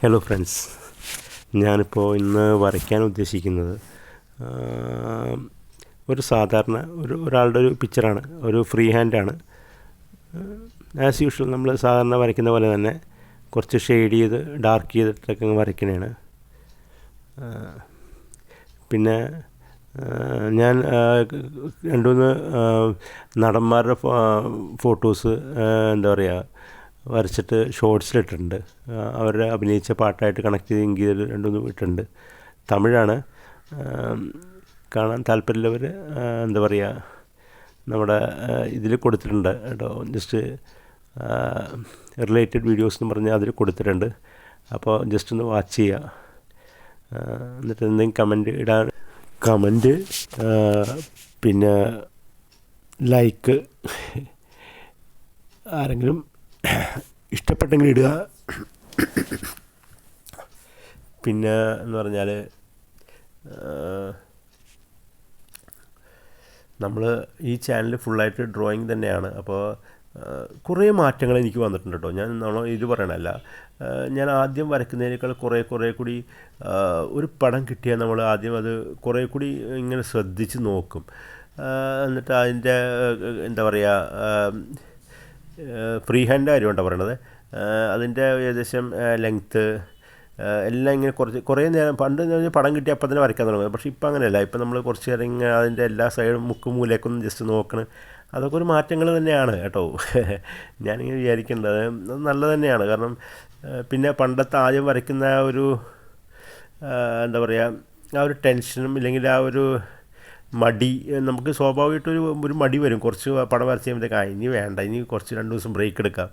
Hello friends, ഞാനിപ്പോൾ ഇന്ന് വരയ്ക്കാൻ ഉദ്ദേശിക്കുന്നത് ഒരു സാധാരണ ഒരാളുടെ ഒരു പിക്ചറാണ്. ഒരു ഫ്രീ ഹാൻഡാണ്. ആസ് യൂഷ്വൽ നമ്മൾ സാധാരണ വരയ്ക്കുന്ന പോലെ തന്നെ കുറച്ച് ഷെയ്ഡ് ചെയ്ത് ഡാർക്ക് ചെയ്തിട്ടൊക്കെ വരയ്ക്കണതാണ്. പിന്നെ ഞാൻ രണ്ട് മൂന്ന് നടന്മാരുടെ ഫോട്ടോസ് എന്താ പറയുക വരച്ചിട്ട് ഷോർട്സിലിട്ടിട്ടുണ്ട്. അവരുടെ അഭിനയിച്ച പാട്ടായിട്ട് കണക്ട് ചെയ്ത് ഇങ്കിൽ രണ്ടുമൂന്ന് ഇട്ടിട്ടുണ്ട്. തമിഴാണ്. കാണാൻ താല്പര്യമുള്ളവർ എന്താ പറയുക നമ്മുടെ ഇതിൽ കൊടുത്തിട്ടുണ്ട് കേട്ടോ. ജസ്റ്റ് റിലേറ്റഡ് വീഡിയോസ് എന്ന് പറഞ്ഞാൽ അതിൽ കൊടുത്തിട്ടുണ്ട്. അപ്പോൾ ജസ്റ്റ് ഒന്ന് വാച്ച് ചെയ്യുക. എന്നിട്ട് എന്തെങ്കിലും കമൻറ്റ് ഇടാൻ കമൻറ്റ്, പിന്നെ ലൈക്ക്, ആരെങ്കിലും ഇഷ്ടപ്പെട്ടെങ്കിൽ ഇടുക. പിന്നെ എന്ന് പറഞ്ഞാൽ നമ്മൾ ഈ ചാനൽ ഫുള്ളായിട്ട് ഡ്രോയിങ് തന്നെയാണ്. അപ്പോൾ കുറേ മാറ്റങ്ങൾ എനിക്ക് വന്നിട്ടുണ്ട് കേട്ടോ. ഞാൻ ഇത് പറയണമല്ല, ഞാൻ ആദ്യം വരയ്ക്കുന്നതിനേക്കാൾ കുറേ കൂടി ഒരു പടം കിട്ടിയാൽ നമ്മൾ ആദ്യം അത് കുറേ കൂടി ഇങ്ങനെ ശ്രദ്ധിച്ച് നോക്കും. എന്നിട്ട് അതിൻ്റെ എന്താ പറയുക ഫ്രീ ഹാൻഡ് കാര്യമുണ്ടോ പറയണത്, അതിൻ്റെ ഏകദേശം ലെങ്ത്ത് എല്ലാം ഇങ്ങനെ കുറേ നേരം പണ്ട് പടം കിട്ടി അപ്പം തന്നെ വരയ്ക്കാൻ തുടങ്ങുന്നത്. പക്ഷേ ഇപ്പം അങ്ങനെയല്ല. ഇപ്പം നമ്മൾ കുറച്ച് നേരം ഇങ്ങനെ അതിൻ്റെ എല്ലാ സൈഡും മൂലയൊക്കെ ജസ്റ്റ് നോക്കണം. അതൊക്കെ ഒരു മാറ്റങ്ങൾ തന്നെയാണ് കേട്ടോ. ഞാനിങ്ങനെ വിചാരിക്കേണ്ടത് അത് നല്ലത് തന്നെയാണ്. കാരണം പിന്നെ പണ്ടത്തെ ആദ്യം വരയ്ക്കുന്ന ഒരു എന്താ പറയുക ആ ഒരു ടെൻഷനും ഇല്ലെങ്കിൽ ആ ഒരു മടി, നമുക്ക് സ്വാഭാവികമായിട്ടൊരു മടി വരും. കുറച്ച് പടം വരച്ച് കഴിയുമ്പോഴത്തേക്ക് ഇനി വേണ്ട, ഇനി കുറച്ച് 2 ദിവസം ബ്രേക്ക് എടുക്കാം,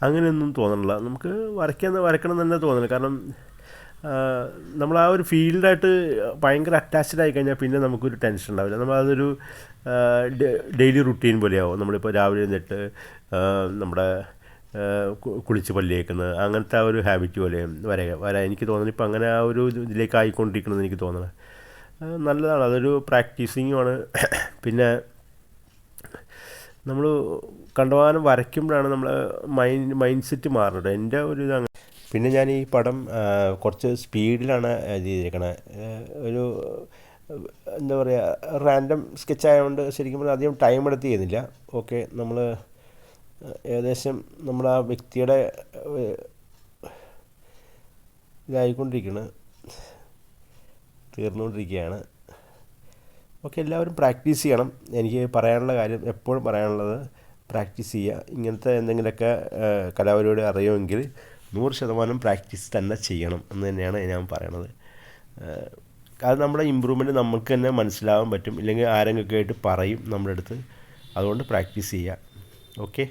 അങ്ങനെയൊന്നും തോന്നണില്ല. നമുക്ക് വരയ്ക്കണം തന്നെ തോന്നണം. കാരണം നമ്മൾ ആ ഒരു ഫീൽഡായിട്ട് ഭയങ്കര അറ്റാച്ച്ഡ് ആയി കഴിഞ്ഞാൽ പിന്നെ നമുക്കൊരു ടെൻഷൻ ഉണ്ടാവില്ല. നമ്മളതൊരു ഡെയിലി റുട്ടീൻ പോലെയാവും. നമ്മളിപ്പോൾ രാവിലെ എഴുന്നേറ്റ് നമ്മുടെ കുളിച്ച് പല്ല് തേക്കുന്നത്, അങ്ങനത്തെ ആ ഒരു ഹാബിറ്റ് പോലെ വരാൻ എനിക്ക് തോന്നുന്നു. ഇപ്പം അങ്ങനെ ആ ഒരു ഇതിലേക്ക് ആയിക്കൊണ്ടിരിക്കണമെന്ന് എനിക്ക് തോന്നുന്നത് നല്ലതാണ്. അതൊരു പ്രാക്ടീസിങ്ങുമാണ്. പിന്നെ നമ്മൾ കണ്ടമാനം വരയ്ക്കുമ്പോഴാണ് നമ്മൾ മൈൻഡ് സെറ്റ് മാറുന്നത്. എൻ്റെ ഒരു ഇത് അങ്ങനെ. പിന്നെ ഞാൻ ഈ പടം കുറച്ച് സ്പീഡിലാണ് ഇത് ചെയ്തിരിക്കണത്. ഒരു എന്താ പറയുക റാൻഡം സ്കെച്ച് ആയതുകൊണ്ട് ശരിക്കും പറഞ്ഞാൽ അധികം ടൈം എടുത്ത് ചെയ്യുന്നില്ല. ഓക്കെ, നമ്മൾ ഏകദേശം നമ്മൾ ആ വ്യക്തിയുടെ ഇതായിക്കൊണ്ടിരിക്കുകയാണ്, തീർന്നുകൊണ്ടിരിക്കുകയാണ്. ഓക്കെ, എല്ലാവരും പ്രാക്ടീസ് ചെയ്യണം. എനിക്ക് പറയാനുള്ള കാര്യം എപ്പോഴും പറയാനുള്ളത് പ്രാക്ടീസ് ചെയ്യുക. ഇങ്ങനത്തെ എന്തെങ്കിലുമൊക്കെ കലാപരിപാടി അറിയുമെങ്കിൽ 100% പ്രാക്ടീസ് തന്നെ ചെയ്യണം എന്ന് തന്നെയാണ് ഞാൻ പറയണത്. അത് നമ്മുടെ ഇമ്പ്രൂവ്മെൻറ്റ് നമുക്ക് തന്നെ മനസ്സിലാവാൻ പറ്റും. ഇല്ലെങ്കിൽ ആരെങ്കിലുമൊക്കെ ആയിട്ട് പറയും നമ്മുടെ അടുത്ത്. അതുകൊണ്ട് പ്രാക്ടീസ് ചെയ്യുക. ഓക്കെ.